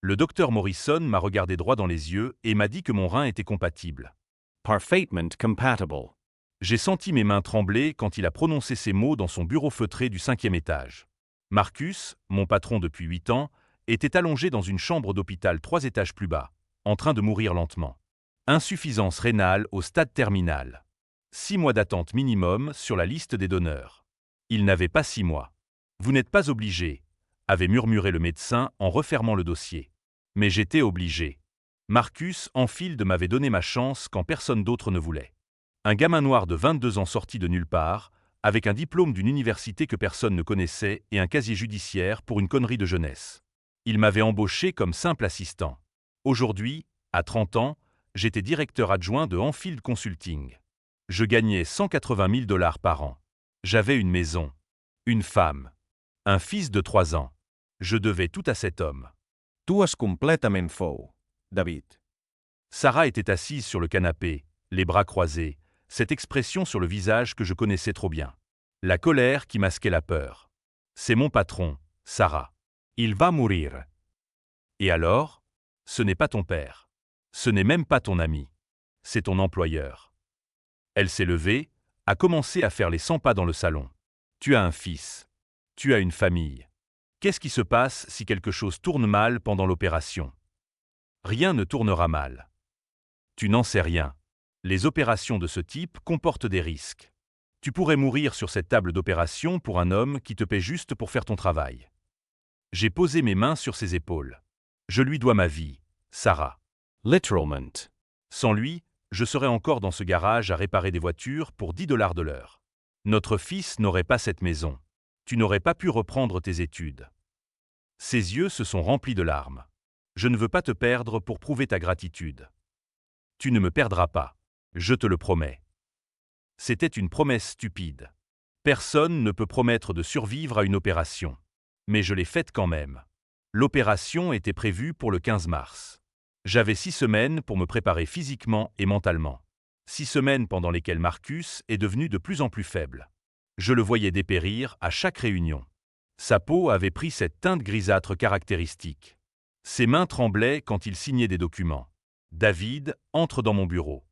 Le docteur Morrison m'a regardé droit dans les yeux et m'a dit que mon rein était compatible. Parfaitement compatible. J'ai senti mes mains trembler quand il a prononcé ces mots dans son bureau feutré du 5e étage. Marcus, mon patron depuis 8 ans, était allongé dans une chambre d'hôpital 3 étages plus bas, en train de mourir lentement. Insuffisance rénale au stade terminal. 6 mois d'attente minimum sur la liste des donneurs. Il n'avait pas 6 mois. Vous n'êtes pas obligé, avait murmuré le médecin en refermant le dossier. Mais j'étais obligé. Marcus Enfield m'avait donné ma chance quand personne d'autre ne voulait. Un gamin noir de 22 ans sorti de nulle part, avec un diplôme d'une université que personne ne connaissait et un casier judiciaire pour une connerie de jeunesse. Il m'avait embauché comme simple assistant. Aujourd'hui, à 30 ans, j'étais directeur adjoint de Enfield Consulting. Je gagnais 180 000 $ par an. J'avais une maison, une femme, un fils de 3 ans. Je devais tout à cet homme. Tu és completament fou, David. Sarah était assise sur le canapé, les bras croisés, cette expression sur le visage que je connaissais trop bien. La colère qui masquait la peur. C'est mon patron, Sarah. Il va mourir. Et alors? Ce n'est pas ton père. Ce n'est même pas ton ami. C'est ton employeur. Elle s'est levée, a commencé à faire les 100 pas dans le salon. Tu as un fils. Tu as une famille. Qu'est-ce qui se passe si quelque chose tourne mal pendant l'opération? Rien ne tournera mal. Tu n'en sais rien. Les opérations de ce type comportent des risques. Tu pourrais mourir sur cette table d'opération pour un homme qui te paie juste pour faire ton travail. J'ai posé mes mains sur ses épaules. Je lui dois ma vie, Sarah. Literalment. Sans lui, je serais encore dans ce garage à réparer des voitures pour 10 $ de l'heure. Notre fils n'aurait pas cette maison. Tu n'aurais pas pu reprendre tes études. Ses yeux se sont remplis de larmes. Je ne veux pas te perdre pour prouver ta gratitude. Tu ne me perdras pas. Je te le promets. C'était une promesse stupide. Personne ne peut promettre de survivre à une opération. Mais je l'ai faite quand même. L'opération était prévue pour le 15 mars. J'avais 6 semaines pour me préparer physiquement et mentalement. 6 semaines pendant lesquelles Marcus est devenu de plus en plus faible. Je le voyais dépérir à chaque réunion. Sa peau avait pris cette teinte grisâtre caractéristique. Ses mains tremblaient quand il signait des documents. David entre dans mon bureau.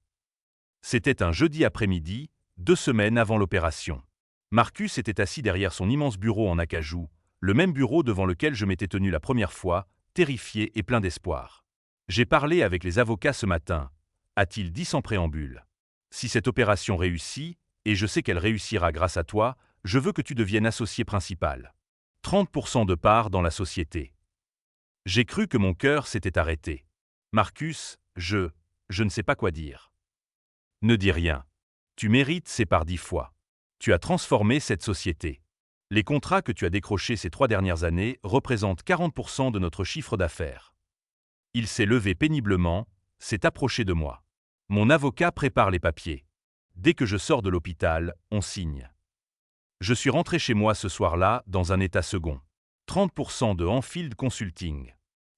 C'était un jeudi après-midi, 2 semaines avant l'opération. Marcus était assis derrière son immense bureau en acajou, le même bureau devant lequel je m'étais tenu la première fois, terrifié et plein d'espoir. J'ai parlé avec les avocats ce matin, a-t-il dit sans préambule. Si cette opération réussit, et je sais qu'elle réussira grâce à toi, je veux que tu deviennes associé principal. 30% de part dans la société. J'ai cru que mon cœur s'était arrêté. Marcus, je ne sais pas quoi dire. Ne dis rien. Tu mérites ces parts 10 fois. Tu as transformé cette société. Les contrats que tu as décrochés ces 3 dernières années représentent 40% de notre chiffre d'affaires. Il s'est levé péniblement, s'est approché de moi. Mon avocat prépare les papiers. Dès que je sors de l'hôpital, on signe. Je suis rentré chez moi ce soir-là dans un état second. 30% de Enfield Consulting.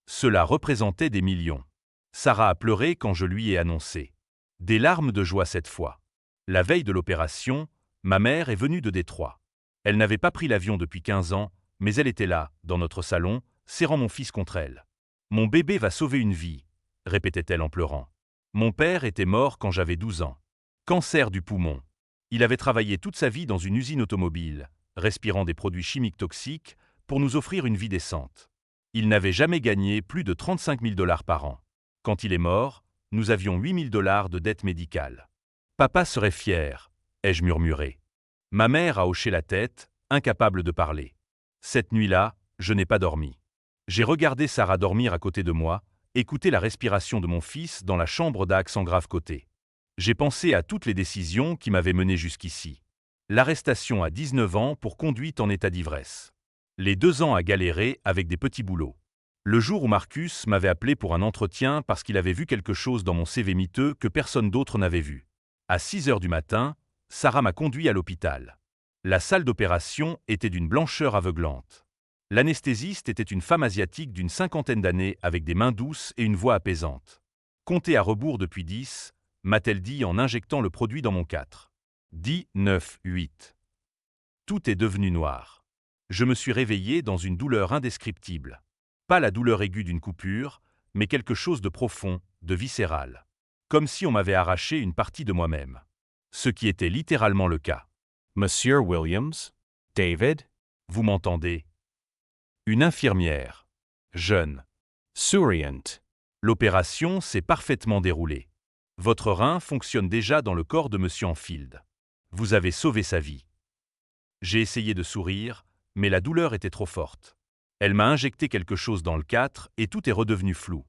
Cela représentait des millions. Sarah a pleuré quand je lui ai annoncé. Des larmes de joie cette fois. La veille de l'opération, ma mère est venue de Détroit. Elle n'avait pas pris l'avion depuis 15 ans, mais elle était là, dans notre salon, serrant mon fils contre elle. « Mon bébé va sauver une vie », répétait-elle en pleurant. Mon père était mort quand j'avais 12 ans. Cancer du poumon. Il avait travaillé toute sa vie dans une usine automobile, respirant des produits chimiques toxiques, pour nous offrir une vie décente. Il n'avait jamais gagné plus de 35 000 $ par an. Quand il est mort, nous avions 8 000 $ de dette médicale. Papa serait fier, ai-je murmuré. Ma mère a hoché la tête, incapable de parler. Cette nuit-là, je n'ai pas dormi. J'ai regardé Sarah dormir à côté de moi, écouté la respiration de mon fils dans la chambre d'accent grave côté. J'ai pensé à toutes les décisions qui m'avaient mené jusqu'ici. L'arrestation à 19 ans pour conduite en état d'ivresse. Les 2 ans à galérer avec des petits boulots. Le jour où Marcus m'avait appelé pour un entretien parce qu'il avait vu quelque chose dans mon CV miteux que personne d'autre n'avait vu. À 6 heures du matin, Sarah m'a conduit à l'hôpital. La salle d'opération était d'une blancheur aveuglante. L'anesthésiste était une femme asiatique d'une 50aine d'années avec des mains douces et une voix apaisante. Comptez à rebours depuis 10, m'a-t-elle dit en injectant le produit dans mon 4. 10, 9, 8. Tout est devenu noir. Je me suis réveillé dans une douleur indescriptible. Pas la douleur aiguë d'une coupure, mais quelque chose de profond, de viscéral. Comme si on m'avait arraché une partie de moi-même. Ce qui était littéralement le cas. Monsieur Williams? David? Vous m'entendez? Une infirmière. Jeune. Souriant. L'opération s'est parfaitement déroulée. Votre rein fonctionne déjà dans le corps de Monsieur Enfield. Vous avez sauvé sa vie. J'ai essayé de sourire, mais la douleur était trop forte. Elle m'a injecté quelque chose dans le 4 et tout est redevenu flou.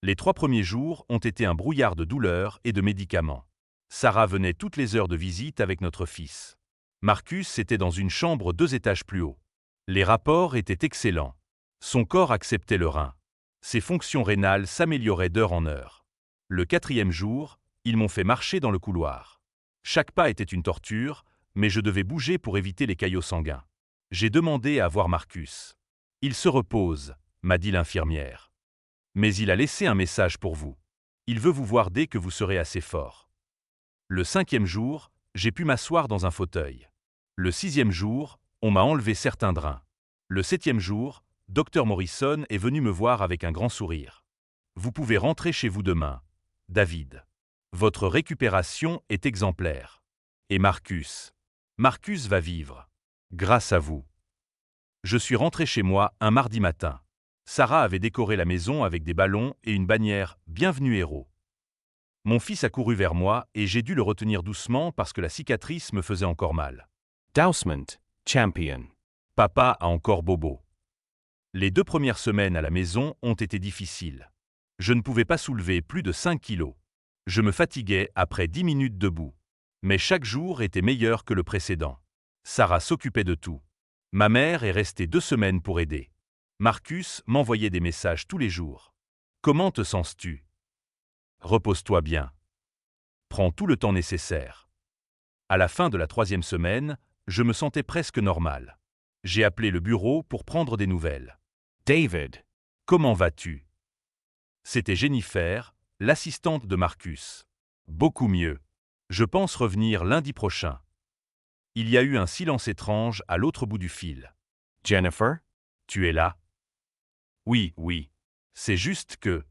Les 3 premiers jours ont été un brouillard de douleurs et de médicaments. Sarah venait toutes les heures de visite avec notre fils. Marcus était dans une chambre 2 étages plus haut. Les rapports étaient excellents. Son corps acceptait le rein. Ses fonctions rénales s'amélioraient d'heure en heure. Le 4e jour, ils m'ont fait marcher dans le couloir. Chaque pas était une torture, mais je devais bouger pour éviter les caillots sanguins. J'ai demandé à voir Marcus. « Il se repose », m'a dit l'infirmière. « Mais il a laissé un message pour vous. Il veut vous voir dès que vous serez assez fort. » Le 5e jour, j'ai pu m'asseoir dans un fauteuil. Le 6e jour, on m'a enlevé certains drains. Le 7e jour, Dr Morrison est venu me voir avec un grand sourire. « Vous pouvez rentrer chez vous demain, David. Votre récupération est exemplaire. Et Marcus va vivre. Grâce à vous. » Je suis rentré chez moi un mardi matin. Sarah avait décoré la maison avec des ballons et une bannière « Bienvenue héros ». Mon fils a couru vers moi et j'ai dû le retenir doucement parce que la cicatrice me faisait encore mal. Dousement, champion. Papa a encore bobo. Les 2 premières semaines à la maison ont été difficiles. Je ne pouvais pas soulever plus de 5 kilos. Je me fatiguais après 10 minutes debout. Mais chaque jour était meilleur que le précédent. Sarah s'occupait de tout. Ma mère est restée 2 semaines pour aider. Marcus m'envoyait des messages tous les jours. « Comment te sens-tu ? Repose-toi bien. Prends tout le temps nécessaire. » À la fin de la 3e semaine, je me sentais presque normal. J'ai appelé le bureau pour prendre des nouvelles. « David. Comment vas-tu » C'était Jennifer, l'assistante de Marcus. « Beaucoup mieux. Je pense revenir lundi prochain. » Il y a eu un silence étrange à l'autre bout du fil. « Jennifer? Tu es là ? » Oui. C'est juste que…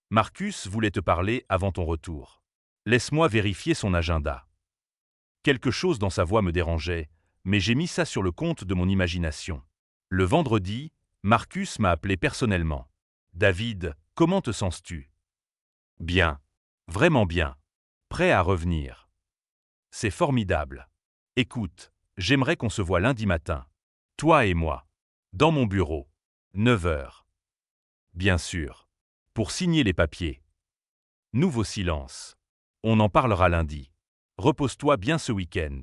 Marcus voulait te parler avant ton retour. Laisse-moi vérifier son agenda. Quelque chose dans sa voix me dérangeait, mais j'ai mis ça sur le compte de mon imagination. Le vendredi, Marcus m'a appelé personnellement. « David, comment te sens-tu » ? « Bien. Vraiment bien. Prêt à revenir. » « C'est formidable. Écoute, j'aimerais qu'on se voie lundi matin. Toi et moi. Dans mon bureau. 9 heures. Bien sûr. Pour signer les papiers. Nouveau silence. On en parlera lundi. Repose-toi bien ce week-end.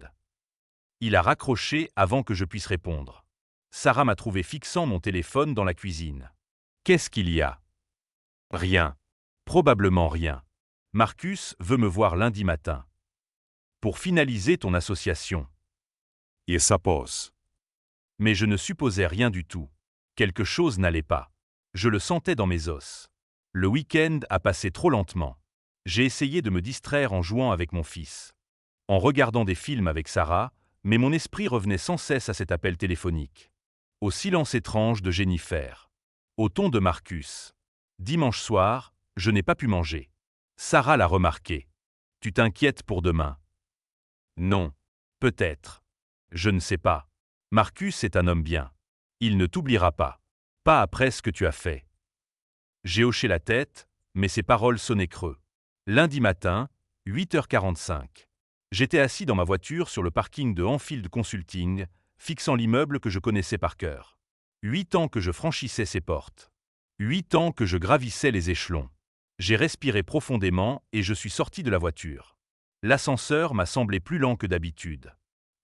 Il a raccroché avant que je puisse répondre. Sarah m'a trouvé fixant mon téléphone dans la cuisine. Qu'est-ce qu'il y a ? Rien. Probablement rien. Marcus veut me voir lundi matin. Pour finaliser ton association. Il suppose. Mais je ne supposais rien du tout. Quelque chose n'allait pas. Je le sentais dans mes os. Le week-end a passé trop lentement. J'ai essayé de me distraire en jouant avec mon fils. En regardant des films avec Sarah, mais mon esprit revenait sans cesse à cet appel téléphonique. Au silence étrange de Jennifer. Au ton de Marcus. Dimanche soir, je n'ai pas pu manger. Sarah l'a remarqué. Tu t'inquiètes pour demain ? Non. Peut-être. Je ne sais pas. Marcus est un homme bien. Il ne t'oubliera pas. Pas après ce que tu as fait. J'ai hoché la tête, mais ses paroles sonnaient creux. Lundi matin, 8h45. J'étais assis dans ma voiture sur le parking de Enfield Consulting, fixant l'immeuble que je connaissais par cœur. 8 ans que je franchissais ses portes. 8 ans que je gravissais les échelons. J'ai respiré profondément et je suis sorti de la voiture. L'ascenseur m'a semblé plus lent que d'habitude.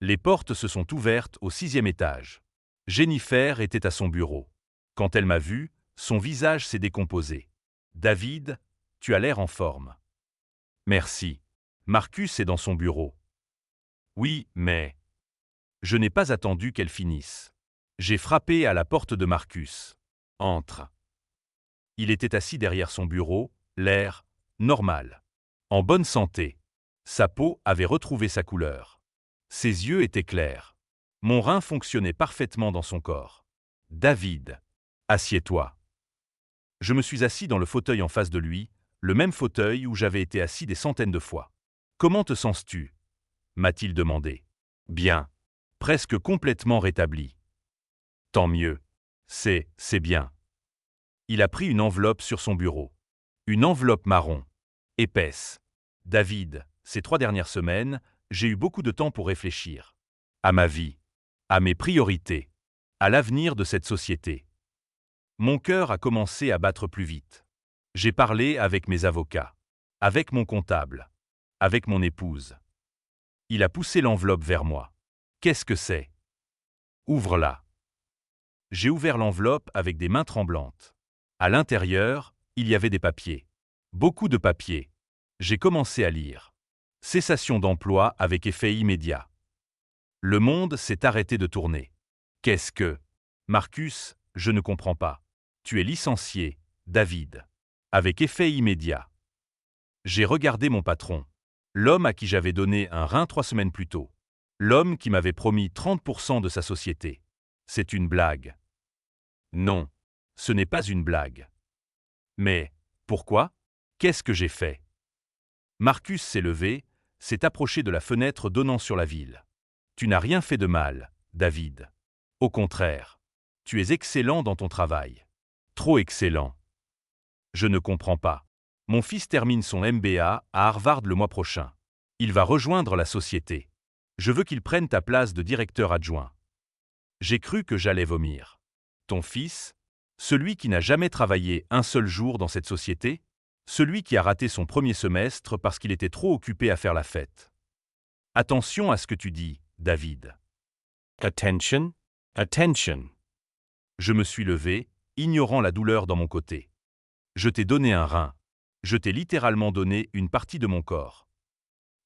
Les portes se sont ouvertes au 6e étage. Jennifer était à son bureau. Quand elle m'a vu, son visage s'est décomposé. « David, tu as l'air en forme. » Merci. Marcus est dans son bureau. Oui, mais… Je n'ai pas attendu qu'elle finisse. J'ai frappé à la porte de Marcus. Entre. Il était assis derrière son bureau, l'air normal. En bonne santé. Sa peau avait retrouvé sa couleur. Ses yeux étaient clairs. Mon rein fonctionnait parfaitement dans son corps. David, assieds-toi. Je me suis assis dans le fauteuil en face de lui, le même fauteuil où j'avais été assis des centaines de fois. « Comment te sens-tu » m'a-t-il demandé. « Bien. » Presque complètement rétabli. « Tant mieux. C'est bien. » Il a pris une enveloppe sur son bureau. Une enveloppe marron. Épaisse. « David, ces 3 dernières semaines, j'ai eu beaucoup de temps pour réfléchir. À ma vie. À mes priorités. À l'avenir de cette société. » Mon cœur a commencé à battre plus vite. J'ai parlé avec mes avocats, avec mon comptable, avec mon épouse. Il a poussé l'enveloppe vers moi. « Qu'est-ce que c'est » ? « Ouvre-la. » J'ai ouvert l'enveloppe avec des mains tremblantes. À l'intérieur, il y avait des papiers. Beaucoup de papiers. J'ai commencé à lire. Cessation d'emploi avec effet immédiat. Le monde s'est arrêté de tourner. Qu'est-ce que… Marcus, je ne comprends pas. Tu es licencié, David. Avec effet immédiat. J'ai regardé mon patron. L'homme à qui j'avais donné un rein 3 semaines plus tôt. L'homme qui m'avait promis 30% de sa société. C'est une blague. Non, ce n'est pas une blague. Mais, pourquoi ? Qu'est-ce que j'ai fait ? Marcus s'est levé, s'est approché de la fenêtre donnant sur la ville. Tu n'as rien fait de mal, David. Au contraire, tu es excellent dans ton travail. Trop excellent. Je ne comprends pas. Mon fils termine son MBA à Harvard le mois prochain. Il va rejoindre la société. Je veux qu'il prenne ta place de directeur adjoint. J'ai cru que j'allais vomir. Ton fils, celui qui n'a jamais travaillé un seul jour dans cette société, celui qui a raté son premier semestre parce qu'il était trop occupé à faire la fête. Attention à ce que tu dis, David. Attention, attention. Je me suis levé, ignorant la douleur dans mon côté. Je t'ai donné un rein. Je t'ai littéralement donné une partie de mon corps.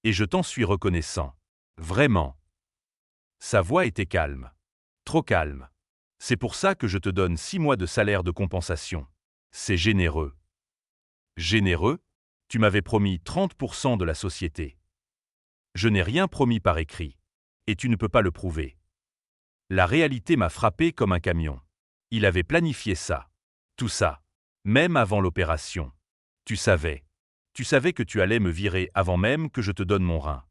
Et je t'en suis reconnaissant. Vraiment. Sa voix était calme. Trop calme. C'est pour ça que je te donne 6 mois de salaire de compensation. C'est généreux. Généreux ? Tu m'avais promis 30% de la société. Je n'ai rien promis par écrit. Et tu ne peux pas le prouver. La réalité m'a frappé comme un camion. Il avait planifié ça. Tout ça. Même avant l'opération. Tu savais. Tu savais que tu allais me virer avant même que je te donne mon rein.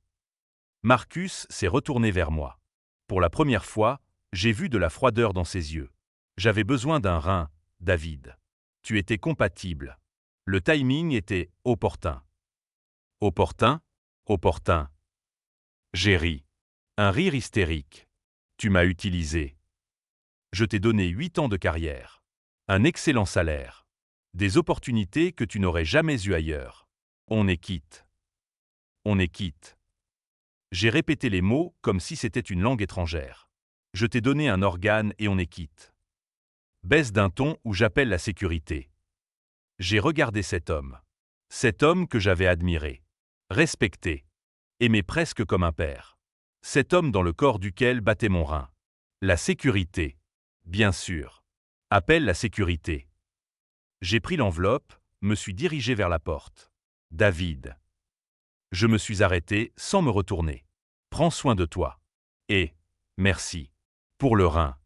Marcus s'est retourné vers moi. Pour la première fois, j'ai vu de la froideur dans ses yeux. J'avais besoin d'un rein, David. Tu étais compatible. Le timing était opportun. Opportun ? Opportun. J'ai ri. Un rire hystérique. Tu m'as utilisé. Je t'ai donné 8 ans de carrière. Un excellent salaire. Des opportunités que tu n'aurais jamais eues ailleurs. On est quitte. On est quitte. J'ai répété les mots comme si c'était une langue étrangère. Je t'ai donné un organe et on est quitte. Baisse d'un ton où j'appelle la sécurité. J'ai regardé cet homme. Cet homme que j'avais admiré. Respecté. Aimé presque comme un père. Cet homme dans le corps duquel battait mon rein. La sécurité. Bien sûr. Appelle la sécurité. J'ai pris l'enveloppe, me suis dirigé vers la porte. David. Je me suis arrêté sans me retourner. Prends soin de toi. Et, merci. Pour le rein.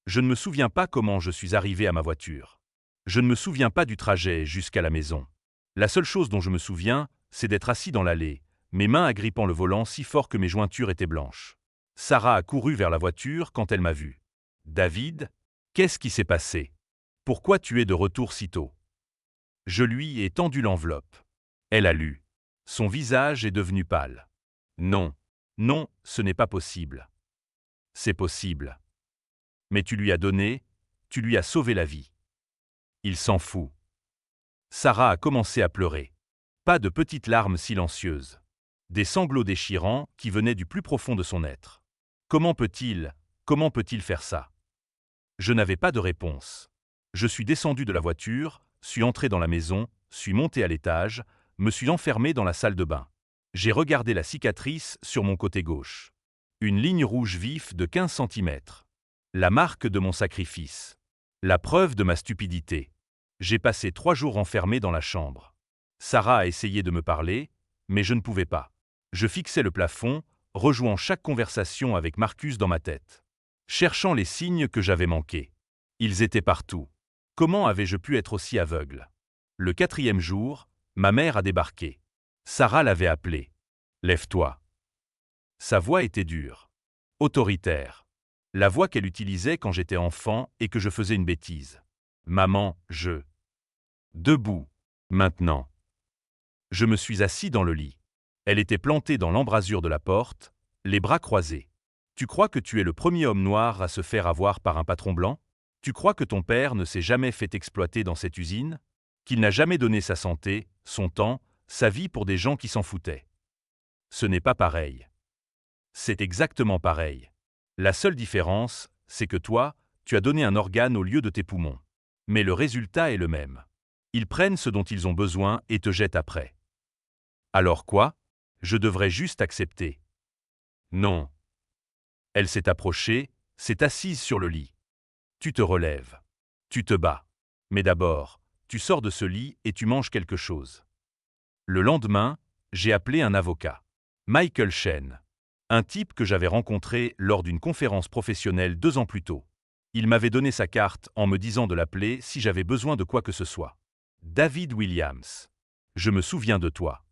Je ne me souviens pas comment je suis arrivé à ma voiture. Je ne me souviens pas du trajet jusqu'à la maison. La seule chose dont je me souviens, c'est d'être assis dans l'allée, mes mains agrippant le volant si fort que mes jointures étaient blanches. Sarah a couru vers la voiture quand elle m'a vu. « David, qu'est-ce qui s'est passé ? Pourquoi tu es de retour si tôt ?» Je lui ai tendu l'enveloppe. Elle a lu. Son visage est devenu pâle. « Non, non, ce n'est pas possible. » « C'est possible. Mais tu lui as donné, tu lui as sauvé la vie. Il s'en fout. » Sarah a commencé à pleurer. Pas de petites larmes silencieuses. Des sanglots déchirants qui venaient du plus profond de son être. Comment peut-il faire ça ? Je n'avais pas de réponse. Je suis descendu de la voiture, suis entré dans la maison, suis monté à l'étage, me suis enfermé dans la salle de bain. J'ai regardé la cicatrice sur mon côté gauche. Une ligne rouge vif de 15 cm. La marque de mon sacrifice. La preuve de ma stupidité. J'ai passé 3 jours enfermé dans la chambre. Sarah a essayé de me parler, mais je ne pouvais pas. Je fixais le plafond, rejouant chaque conversation avec Marcus dans ma tête. Cherchant les signes que j'avais manqués. Ils étaient partout. Comment avais-je pu être aussi aveugle? Le 4e jour, ma mère a débarqué. Sarah l'avait appelée. « Lève-toi ». Sa voix était dure, autoritaire. La voix qu'elle utilisait quand j'étais enfant et que je faisais une bêtise. « Maman, je… » Debout. Maintenant. Je me suis assis dans le lit. Elle était plantée dans l'embrasure de la porte, les bras croisés. « Tu crois que tu es le premier homme noir à se faire avoir par un patron blanc? Tu crois que ton père ne s'est jamais fait exploiter dans cette usine? Qu'il n'a jamais donné sa santé, son temps, sa vie pour des gens qui s'en foutaient? Ce n'est pas pareil. C'est exactement pareil. La seule différence, c'est que toi, tu as donné un organe au lieu de tes poumons. Mais le résultat est le même. Ils prennent ce dont ils ont besoin et te jettent après. Alors quoi? Je devrais juste accepter. Non. Elle s'est approchée, s'est assise sur le lit. Tu te relèves. Tu te bats. Mais d'abord, tu sors de ce lit et tu manges quelque chose. Le lendemain, j'ai appelé un avocat. Michael Shen. Un type que j'avais rencontré lors d'une conférence professionnelle 2 ans plus tôt. Il m'avait donné sa carte en me disant de l'appeler si j'avais besoin de quoi que ce soit. David Williams. Je me souviens de toi.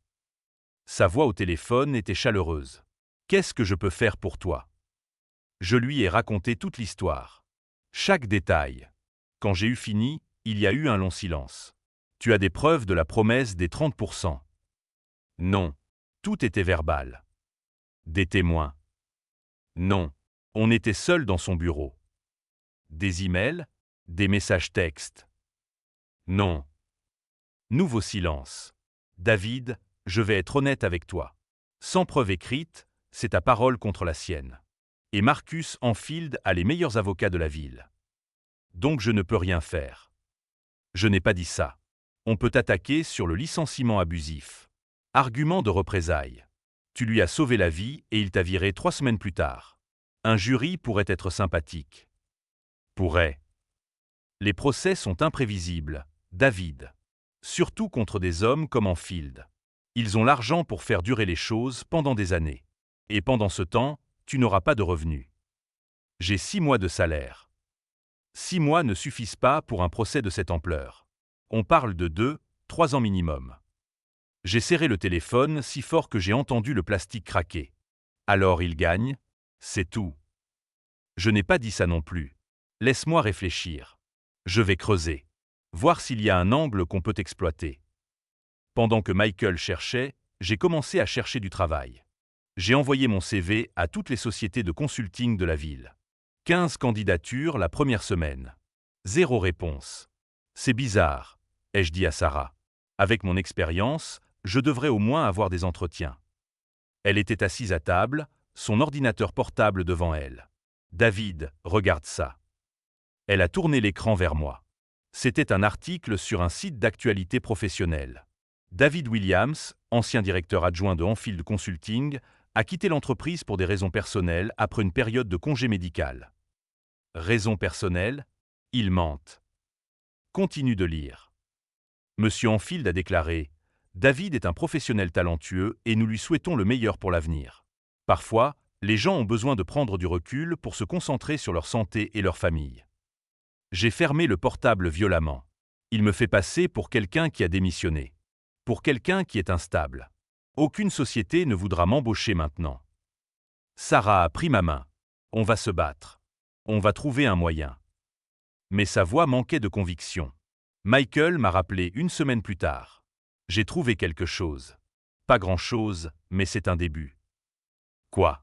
Sa voix au téléphone était chaleureuse. Qu'est-ce que je peux faire pour toi? Je lui ai raconté toute l'histoire. Chaque détail. Quand j'ai eu fini, il y a eu un long silence. Tu as des preuves de la promesse des 30%? Non. Tout était verbal. Des témoins? Non. On était seul dans son bureau. Des emails? Des messages textes? Non. Nouveau silence. David, je vais être honnête avec toi. Sans preuve écrite, c'est ta parole contre la sienne. Et Marcus Enfield a les meilleurs avocats de la ville. Donc je ne peux rien faire. Je n'ai pas dit ça. On peut t'attaquer sur le licenciement abusif. Argument de représailles. Tu lui as sauvé la vie et il t'a viré 3 semaines plus tard. Un jury pourrait être sympathique. Pourrait. Les procès sont imprévisibles, David. Surtout contre des hommes comme Enfield. Ils ont l'argent pour faire durer les choses pendant des années. Et pendant ce temps, tu n'auras pas de revenus. J'ai 6 mois de salaire. 6 mois ne suffisent pas pour un procès de cette ampleur. On parle de 2, 3 ans minimum. J'ai serré le téléphone si fort que j'ai entendu le plastique craquer. Alors il gagne? C'est tout. Je n'ai pas dit ça non plus. Laisse-moi réfléchir. Je vais creuser. Voir s'il y a un angle qu'on peut exploiter. Pendant que Michael cherchait, j'ai commencé à chercher du travail. J'ai envoyé mon CV à toutes les sociétés de consulting de la ville. 15 candidatures la première semaine. 0 réponse. C'est bizarre, ai-je dit à Sarah. Avec mon expérience, je devrais au moins avoir des entretiens. Elle était assise à table, son ordinateur portable devant elle. David, regarde ça. Elle a tourné l'écran vers moi. C'était un article sur un site d'actualité professionnelle. David Williams, ancien directeur adjoint de Enfield Consulting, a quitté l'entreprise pour des raisons personnelles après une période de congé médical. Raisons personnelles? Il mente. Continue de lire. Monsieur Enfield a déclaré « David est un professionnel talentueux et nous lui souhaitons le meilleur pour l'avenir. Parfois, les gens ont besoin de prendre du recul pour se concentrer sur leur santé et leur famille. » J'ai fermé le portable violemment. Il me fait passer pour quelqu'un qui a démissionné. Pour quelqu'un qui est instable. Aucune société ne voudra m'embaucher maintenant. Sarah a pris ma main. On va se battre. On va trouver un moyen. Mais sa voix manquait de conviction. Michael m'a rappelé 1 semaine plus tard. J'ai trouvé quelque chose. Pas grand-chose, mais c'est un début. Quoi?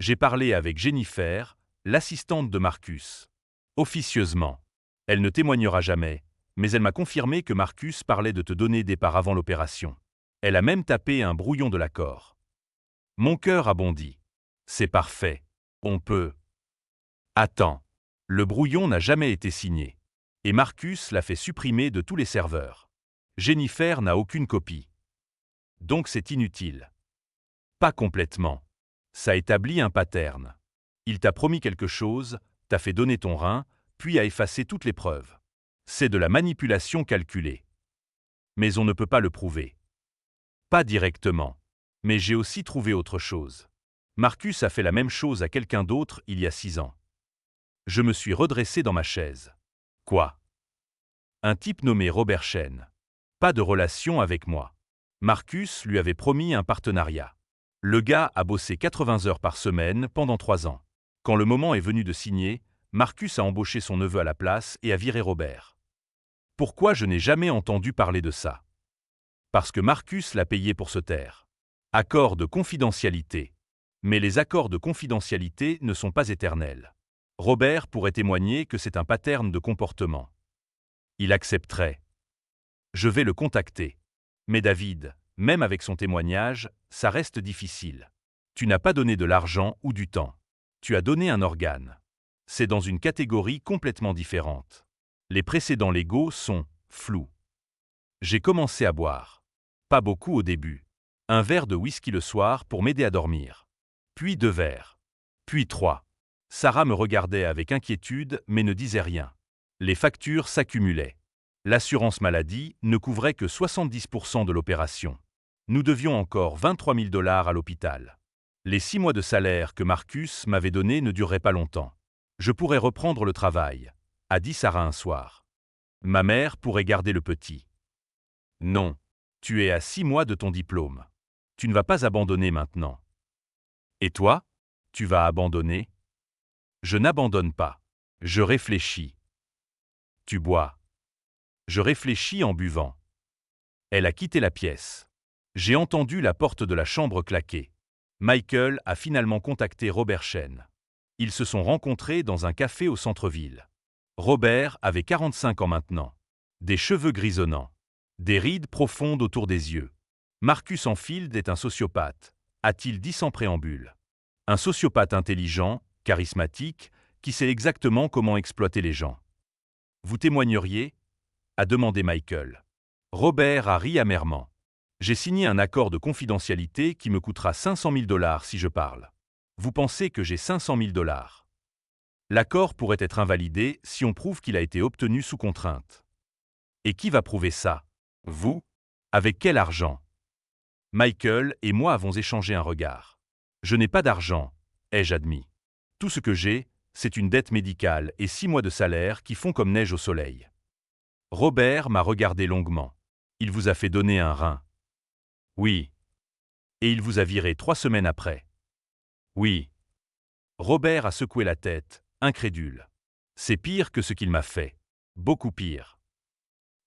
J'ai parlé avec Jennifer, l'assistante de Marcus. Officieusement. Elle ne témoignera jamais, mais elle m'a confirmé que Marcus parlait de te donner des parts avant l'opération. Elle a même tapé un brouillon de l'accord. Mon cœur a bondi. C'est parfait. On peut. Attends. Le brouillon n'a jamais été signé. Et Marcus l'a fait supprimer de tous les serveurs. Jennifer n'a aucune copie. Donc c'est inutile. Pas complètement. Ça établit un pattern. Il t'a promis quelque chose, t'a fait donner ton rein, puis a effacé toutes les preuves. C'est de la manipulation calculée. Mais on ne peut pas le prouver. Pas directement. Mais j'ai aussi trouvé autre chose. Marcus a fait la même chose à quelqu'un d'autre il y a 6 ans. Je me suis redressé dans ma chaise. Quoi? Un type nommé Robert Chen. Pas de relation avec moi. Marcus lui avait promis un partenariat. Le gars a bossé 80 heures par semaine pendant 3 ans. Quand le moment est venu de signer, Marcus a embauché son neveu à la place et a viré Robert. Pourquoi je n'ai jamais entendu parler de ça? Parce que Marcus l'a payé pour se taire. Accord de confidentialité. Mais les accords de confidentialité ne sont pas éternels. Robert pourrait témoigner que c'est un pattern de comportement. Il accepterait. Je vais le contacter. Mais David, même avec son témoignage, ça reste difficile. Tu n'as pas donné de l'argent ou du temps. Tu as donné un organe. C'est dans une catégorie complètement différente. Les précédents légaux sont flous. J'ai commencé à boire. Pas beaucoup au début. Un verre de whisky le soir pour m'aider à dormir. Puis 2 verres. Puis 3. Sarah me regardait avec inquiétude mais ne disait rien. Les factures s'accumulaient. L'assurance maladie ne couvrait que 70% de l'opération. Nous devions encore 23 000 $ à l'hôpital. Les 6 mois de salaire que Marcus m'avait donnés ne dureraient pas longtemps. Je pourrais reprendre le travail, a dit Sarah un soir. Ma mère pourrait garder le petit. Non, tu es à 6 mois de ton diplôme. Tu ne vas pas abandonner maintenant. Et toi, tu vas abandonner? Je n'abandonne pas. Je réfléchis. Tu bois. Je réfléchis en buvant. Elle a quitté la pièce. J'ai entendu la porte de la chambre claquer. Michael a finalement contacté Robert Chen. Ils se sont rencontrés dans un café au centre-ville. Robert avait 45 ans maintenant. Des cheveux grisonnants. Des rides profondes autour des yeux. Marcus Enfield est un sociopathe, a-t-il dit sans préambule. Un sociopathe intelligent, charismatique, qui sait exactement comment exploiter les gens. Vous témoigneriez? A demandé Michael. Robert a ri amèrement. J'ai signé un accord de confidentialité qui me coûtera 500 000 $ si je parle. Vous pensez que j'ai 500 000 $? L'accord pourrait être invalidé si on prouve qu'il a été obtenu sous contrainte. Et qui va prouver ça? Vous? Avec quel argent? Michael et moi avons échangé un regard. Je n'ai pas d'argent, ai-je admis. Tout ce que j'ai, c'est une dette médicale et 6 mois de salaire qui font comme neige au soleil. Robert m'a regardé longuement. Il vous a fait donner un rein. Oui. Et il vous a viré 3 semaines après. Oui. Robert a secoué la tête, incrédule. C'est pire que ce qu'il m'a fait. Beaucoup pire.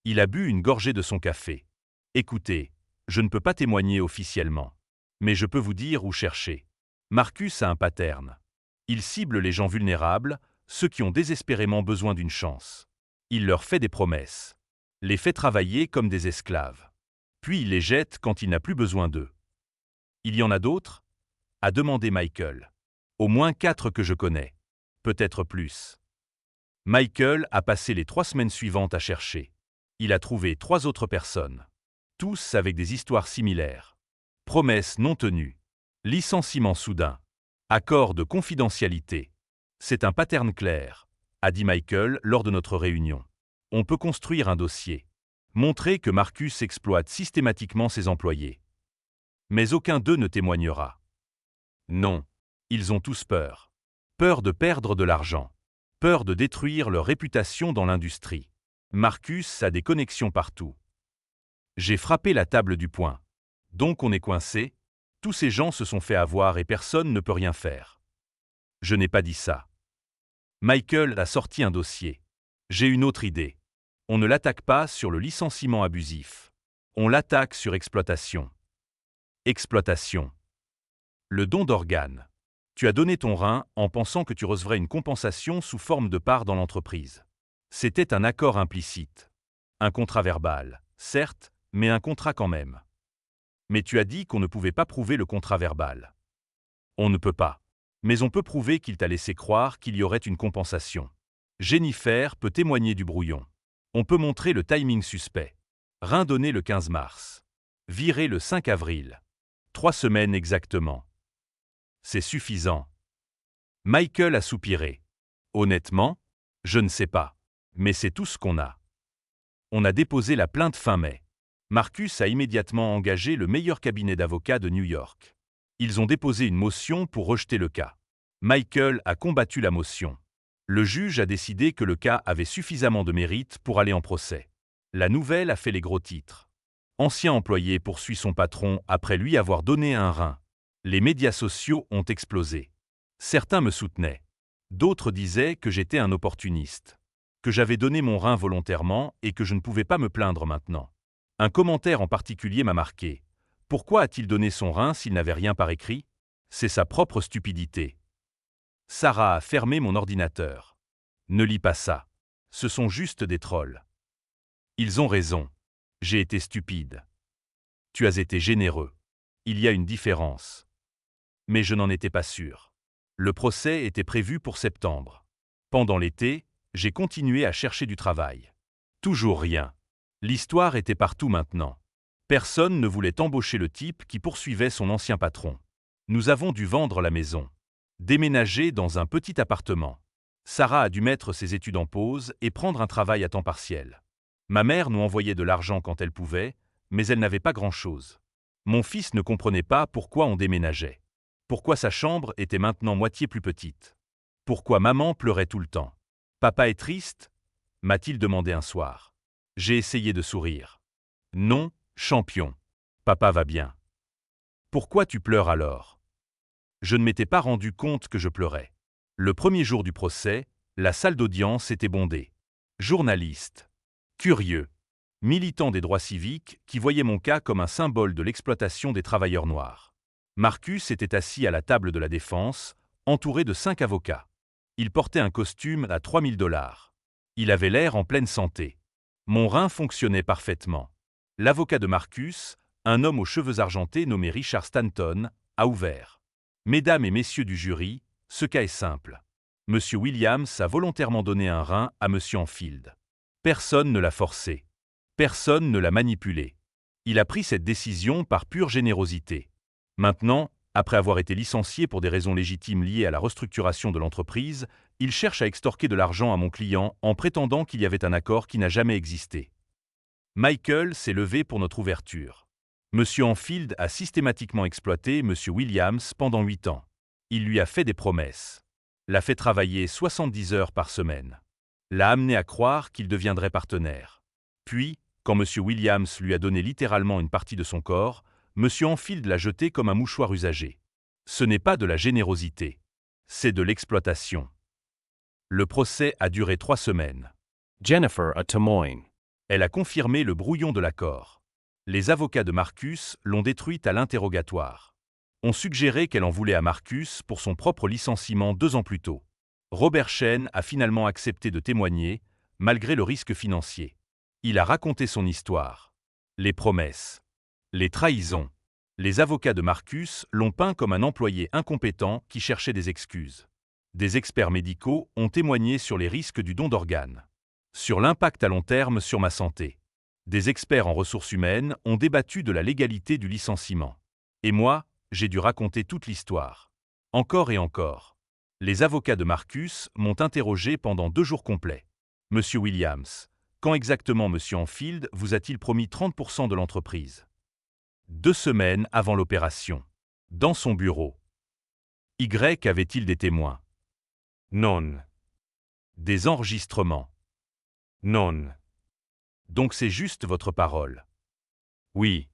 Il a bu une gorgée de son café. Écoutez, je ne peux pas témoigner officiellement. Mais je peux vous dire où chercher. Marcus a un pattern. Il cible les gens vulnérables, ceux qui ont désespérément besoin d'une chance. Il leur fait des promesses. Les fait travailler comme des esclaves. Puis il les jette quand il n'a plus besoin d'eux. Il y en a d'autres? A demandé Michael. Au moins 4 que je connais. Peut-être plus. Michael a passé les 3 semaines suivantes à chercher. Il a trouvé 3 autres personnes. Tous avec des histoires similaires. Promesses non tenues. Licenciement soudain. Accord de confidentialité. C'est un pattern clair, a dit Michael lors de notre réunion. On peut construire un dossier. Montrer que Marcus exploite systématiquement ses employés. Mais aucun d'eux ne témoignera. Non. Ils ont tous peur. Peur de perdre de l'argent. Peur de détruire leur réputation dans l'industrie. Marcus a des connexions partout. J'ai frappé la table du poing. Donc on est coincé. Tous ces gens se sont fait avoir et personne ne peut rien faire. Je n'ai pas dit ça. Michael a sorti un dossier. J'ai une autre idée. On ne l'attaque pas sur le licenciement abusif. On l'attaque sur exploitation. Exploitation. Le don d'organes. Tu as donné ton rein en pensant que tu recevrais une compensation sous forme de part dans l'entreprise. C'était un accord implicite. Un contrat verbal, certes, mais un contrat quand même. Mais tu as dit qu'on ne pouvait pas prouver le contrat verbal. On ne peut pas. Mais on peut prouver qu'il t'a laissé croire qu'il y aurait une compensation. Jennifer peut témoigner du brouillon. On peut montrer le timing suspect. Rein donné le 15 mars. Viré le 5 avril. 3 semaines exactement. C'est suffisant. Michael a soupiré. Honnêtement, je ne sais pas. Mais c'est tout ce qu'on a. On a déposé la plainte fin mai. Marcus a immédiatement engagé le meilleur cabinet d'avocats de New York. Ils ont déposé une motion pour rejeter le cas. Michael a combattu la motion. Le juge a décidé que le cas avait suffisamment de mérite pour aller en procès. La nouvelle a fait les gros titres. Ancien employé poursuit son patron après lui avoir donné un rein. Les médias sociaux ont explosé. Certains me soutenaient. D'autres disaient que j'étais un opportuniste, que j'avais donné mon rein volontairement et que je ne pouvais pas me plaindre maintenant. Un commentaire en particulier m'a marqué. Pourquoi a-t-il donné son rein s'il n'avait rien par écrit? C'est sa propre stupidité. Sarah a fermé mon ordinateur. Ne lis pas ça. Ce sont juste des trolls. Ils ont raison. J'ai été stupide. Tu as été généreux. Il y a une différence. Mais je n'en étais pas sûr. Le procès était prévu pour septembre. Pendant l'été, j'ai continué à chercher du travail. Toujours rien. L'histoire était partout maintenant. Personne ne voulait embaucher le type qui poursuivait son ancien patron. Nous avons dû vendre la maison. Déménager dans un petit appartement. Sarah a dû mettre ses études en pause et prendre un travail à temps partiel. Ma mère nous envoyait de l'argent quand elle pouvait, mais elle n'avait pas grand-chose. Mon fils ne comprenait pas pourquoi on déménageait. Pourquoi sa chambre était maintenant moitié plus petite. Pourquoi maman pleurait tout le temps. Papa est triste? M'a-t-il demandé un soir. J'ai essayé de sourire. Non, champion. Papa va bien. Pourquoi tu pleures alors? Je ne m'étais pas rendu compte que je pleurais. Le premier jour du procès, la salle d'audience était bondée. Journalistes. Curieux. Militants des droits civiques qui voyaient mon cas comme un symbole de l'exploitation des travailleurs noirs. Marcus était assis à la table de la défense, entouré de 5 avocats. Il portait un costume à 3000 $. Il avait l'air en pleine santé. Mon rein fonctionnait parfaitement. L'avocat de Marcus, un homme aux cheveux argentés nommé Richard Stanton, a ouvert. Mesdames et messieurs du jury, ce cas est simple. Monsieur Williams a volontairement donné un rein à Monsieur Enfield. Personne ne l'a forcé. Personne ne l'a manipulé. Il a pris cette décision par pure générosité. Maintenant, après avoir été licencié pour des raisons légitimes liées à la restructuration de l'entreprise, il cherche à extorquer de l'argent à mon client en prétendant qu'il y avait un accord qui n'a jamais existé. Michael s'est levé pour notre ouverture. Monsieur Enfield a systématiquement exploité Monsieur Williams pendant 8 ans. Il lui a fait des promesses. L'a fait travailler 70 heures par semaine. L'a amené à croire qu'il deviendrait partenaire. Puis, quand Monsieur Williams lui a donné littéralement une partie de son corps, Monsieur Enfield l'a jeté comme un mouchoir usagé. Ce n'est pas de la générosité. C'est de l'exploitation. Le procès a duré 3 semaines. Jennifer à Tomoine. Elle a confirmé le brouillon de l'accord. Les avocats de Marcus l'ont détruite à l'interrogatoire. On suggérait qu'elle en voulait à Marcus pour son propre licenciement 2 ans plus tôt. Robert Chen a finalement accepté de témoigner, malgré le risque financier. Il a raconté son histoire. Les promesses. Les trahisons. Les avocats de Marcus l'ont peint comme un employé incompétent qui cherchait des excuses. Des experts médicaux ont témoigné sur les risques du don d'organes. Sur l'impact à long terme sur ma santé. Des experts en ressources humaines ont débattu de la légalité du licenciement. Et moi, j'ai dû raconter toute l'histoire. Encore et encore. Les avocats de Marcus m'ont interrogé pendant 2 jours complets. Monsieur Williams, quand exactement Monsieur Enfield vous a-t-il promis 30% de l'entreprise? 2 semaines avant l'opération. Dans son bureau. Y avait-il des témoins? Non. Des enregistrements? Non. Donc c'est juste votre parole. Oui.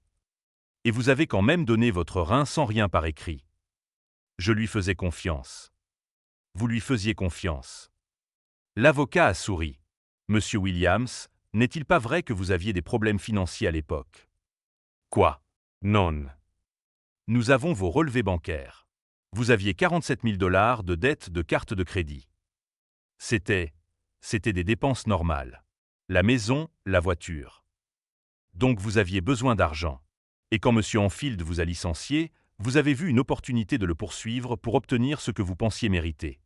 Et vous avez quand même donné votre rein sans rien par écrit. Je lui faisais confiance. Vous lui faisiez confiance. L'avocat a souri. Monsieur Williams, n'est-il pas vrai que vous aviez des problèmes financiers à l'époque? Quoi? Non. Nous avons vos relevés bancaires. Vous aviez 47 000 $ de dettes de carte de crédit. C'était des dépenses normales. La maison, la voiture. Donc vous aviez besoin d'argent. Et quand Monsieur Enfield vous a licencié, vous avez vu une opportunité de le poursuivre pour obtenir ce que vous pensiez mériter.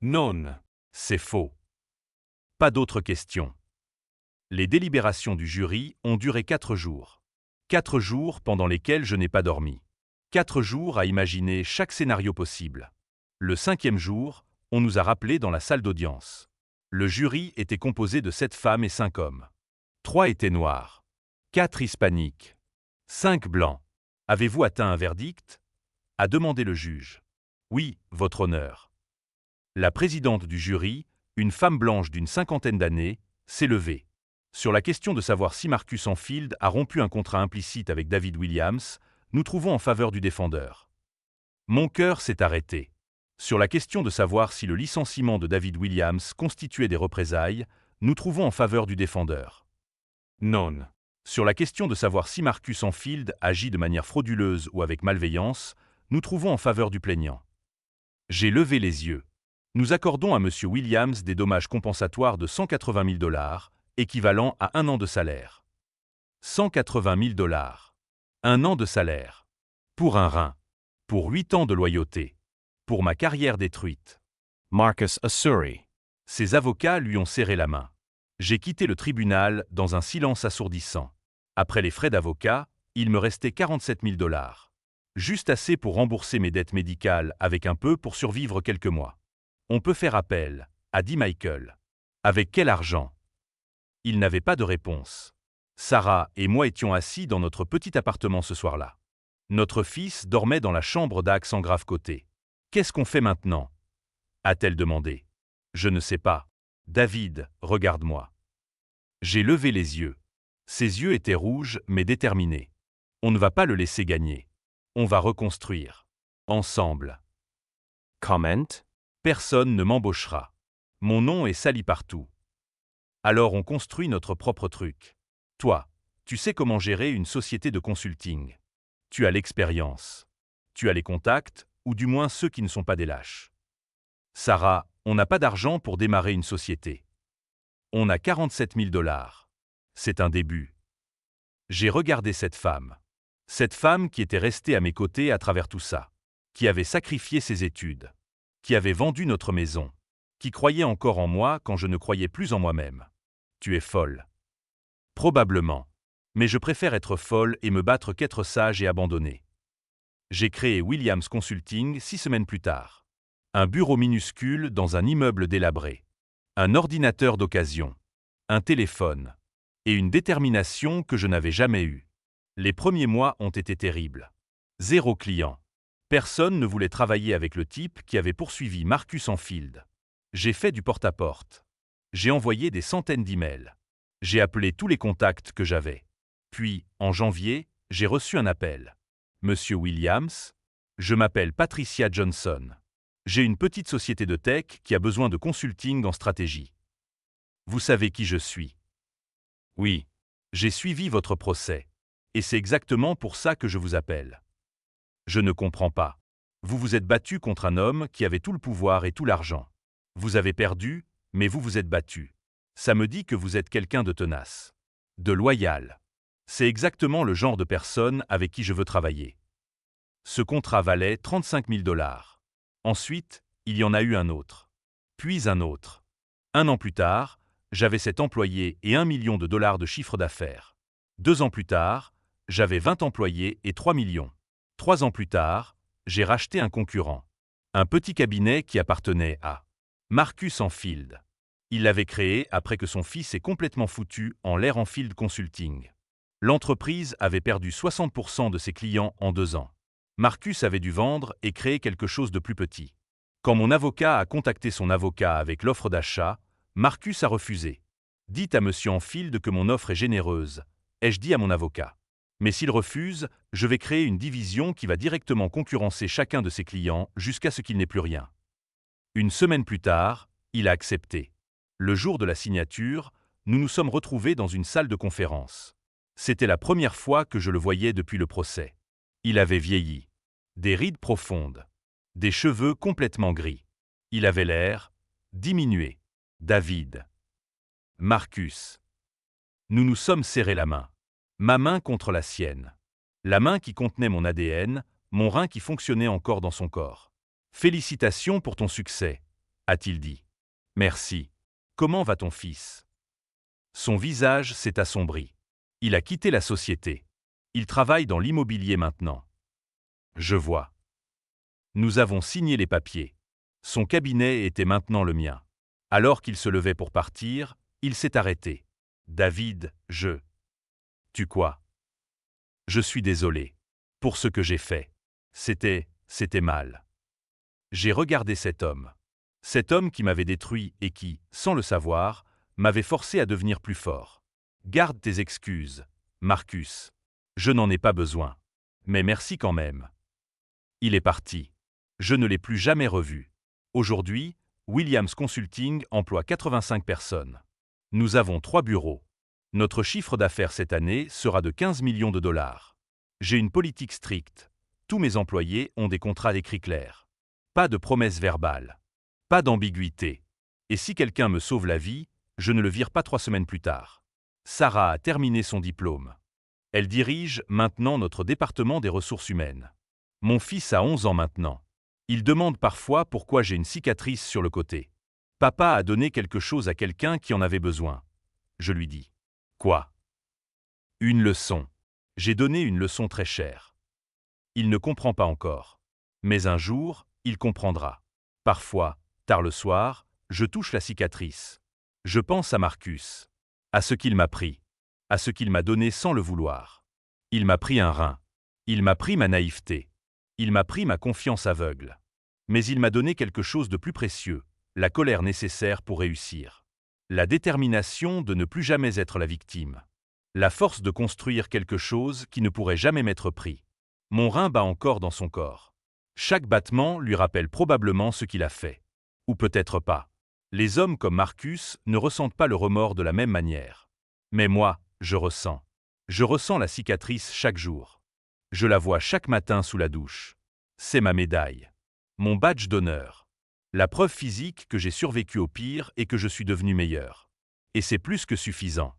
Non. C'est faux. Pas d'autres questions. Les délibérations du jury ont duré 4 jours. 4 jours pendant lesquels je n'ai pas dormi. 4 jours à imaginer chaque scénario possible. Le 5e jour, on nous a rappelés dans la salle d'audience. Le jury était composé de 7 femmes et 5 hommes. 3 étaient noirs. 4 hispaniques. 5 blancs. Avez-vous atteint un verdict? A demandé le juge. Oui, votre honneur. La présidente du jury, une femme blanche d'une cinquantaine d'années, s'est levée. Sur la question de savoir si Marcus Enfield a rompu un contrat implicite avec David Williams, nous trouvons en faveur du défendeur. Mon cœur s'est arrêté. Sur la question de savoir si le licenciement de David Williams constituait des représailles, nous trouvons en faveur du défendeur. Non. Sur la question de savoir si Marcus Enfield agit de manière frauduleuse ou avec malveillance, nous trouvons en faveur du plaignant. J'ai levé les yeux. Nous accordons à M. Williams des dommages compensatoires de 180 000 $, équivalent à 1 an de salaire. 180 000 $. 1 an de salaire. Pour un rein. Pour 8 ans de loyauté. Pour ma carrière détruite. Marcus Asuri. Ses avocats lui ont serré la main. J'ai quitté le tribunal dans un silence assourdissant. Après les frais d'avocat, il me restait 47 000 $. Juste assez pour rembourser mes dettes médicales avec un peu pour survivre quelques mois. On peut faire appel, a dit Michael. Avec quel argent? Il n'avait pas de réponse. Sarah et moi étions assis dans notre petit appartement ce soir-là. Notre fils dormait dans la chambre d'Axe en grave côté. Qu'est-ce qu'on fait maintenant? A-t-elle demandé. Je ne sais pas. David, regarde-moi. J'ai levé les yeux. Ses yeux étaient rouges mais déterminés. On ne va pas le laisser gagner. On va reconstruire. Ensemble. Comment? Personne ne m'embauchera. Mon nom est sali partout. Alors on construit notre propre truc. Toi, tu sais comment gérer une société de consulting. Tu as l'expérience. Tu as les contacts, ou du moins ceux qui ne sont pas des lâches. Sarah, on n'a pas d'argent pour démarrer une société. On a 47 000 $. C'est un début. J'ai regardé cette femme. Cette femme qui était restée à mes côtés à travers tout ça. Qui avait sacrifié ses études. Qui avait vendu notre maison. Qui croyait encore en moi quand je ne croyais plus en moi-même. Tu es folle. Probablement. Mais je préfère être folle et me battre qu'être sage et abandonnée. J'ai créé Williams Consulting 6 semaines plus tard. Un bureau minuscule dans un immeuble délabré. Un ordinateur d'occasion. Un téléphone. Et une détermination que je n'avais jamais eue. Les premiers mois ont été terribles. 0 client. Personne ne voulait travailler avec le type qui avait poursuivi Marcus Enfield. J'ai fait du porte-à-porte. J'ai envoyé des centaines d'emails. J'ai appelé tous les contacts que j'avais. Puis, en janvier, j'ai reçu un appel. Monsieur Williams, je m'appelle Patricia Johnson. J'ai une petite société de tech qui a besoin de consulting en stratégie. Vous savez qui je suis? Oui. J'ai suivi votre procès. Et c'est exactement pour ça que je vous appelle. Je ne comprends pas. Vous vous êtes battu contre un homme qui avait tout le pouvoir et tout l'argent. Vous avez perdu, mais vous vous êtes battu. Ça me dit que vous êtes quelqu'un de tenace. De loyal. C'est exactement le genre de personne avec qui je veux travailler. Ce contrat valait 35 000 $. Ensuite, il y en a eu un autre. Puis un autre. 1 an plus tard, j'avais 7 employés et 1 million de dollars de chiffre d'affaires. 2 ans plus tard, j'avais 20 employés et 3 millions. 3 ans plus tard, j'ai racheté un concurrent. Un petit cabinet qui appartenait à Marcus Enfield. Il l'avait créé après que son fils ait complètement foutu en l'air Enfield Consulting. L'entreprise avait perdu 60% de ses clients en 2 ans. Marcus avait dû vendre et créer quelque chose de plus petit. Quand mon avocat a contacté son avocat avec l'offre d'achat, Marcus a refusé. Dites à M. Enfield que mon offre est généreuse, ai-je dit à mon avocat. Mais s'il refuse, je vais créer une division qui va directement concurrencer chacun de ses clients jusqu'à ce qu'il n'ait plus rien. Une semaine plus tard, il a accepté. Le jour de la signature, nous nous sommes retrouvés dans une salle de conférence. C'était la première fois que je le voyais depuis le procès. Il avait vieilli. Des rides profondes. Des cheveux complètement gris. Il avait l'air diminué. David. Marcus. Nous nous sommes serrés la main. Ma main contre la sienne. La main qui contenait mon ADN, mon rein qui fonctionnait encore dans son corps. Félicitations pour ton succès, a-t-il dit. Merci. Comment va ton fils? Son visage s'est assombri. Il a quitté la société. Il travaille dans l'immobilier maintenant. Je vois. Nous avons signé les papiers. Son cabinet était maintenant le mien. Alors qu'il se levait pour partir, il s'est arrêté. David, Tu quoi? Je suis désolé. Pour ce que j'ai fait. C'était mal. J'ai regardé cet homme. Cet homme qui m'avait détruit et qui, sans le savoir, m'avait forcé à devenir plus fort. Garde tes excuses, Marcus. Je n'en ai pas besoin. Mais merci quand même. Il est parti. Je ne l'ai plus jamais revu. Aujourd'hui, Williams Consulting emploie 85 personnes. Nous avons 3 bureaux. Notre chiffre d'affaires cette année sera de 15 millions de dollars. J'ai une politique stricte. Tous mes employés ont des contrats écrits clairs. Pas de promesses verbales. Pas d'ambiguïté. Et si quelqu'un me sauve la vie, je ne le vire pas 3 semaines plus tard. Sarah a terminé son diplôme. Elle dirige maintenant notre département des ressources humaines. Mon fils a 11 ans maintenant. Il demande parfois pourquoi j'ai une cicatrice sur le côté. Papa a donné quelque chose à quelqu'un qui en avait besoin. Je lui dis. Quoi? Une leçon. J'ai donné une leçon très chère. Il ne comprend pas encore. Mais un jour, il comprendra. Parfois, tard le soir, je touche la cicatrice. Je pense à Marcus. À ce qu'il m'a pris. À ce qu'il m'a donné sans le vouloir. Il m'a pris un rein. Il m'a pris ma naïveté. Il m'a pris ma confiance aveugle. Mais il m'a donné quelque chose de plus précieux, la colère nécessaire pour réussir. La détermination de ne plus jamais être la victime. La force de construire quelque chose qui ne pourrait jamais m'être pris. Mon rein bat encore dans son corps. Chaque battement lui rappelle probablement ce qu'il a fait. Ou peut-être pas. Les hommes comme Marcus ne ressentent pas le remords de la même manière. Mais moi, je ressens. Je ressens la cicatrice chaque jour. Je la vois chaque matin sous la douche. C'est ma médaille. Mon badge d'honneur. La preuve physique que j'ai survécu au pire et que je suis devenu meilleur. Et c'est plus que suffisant.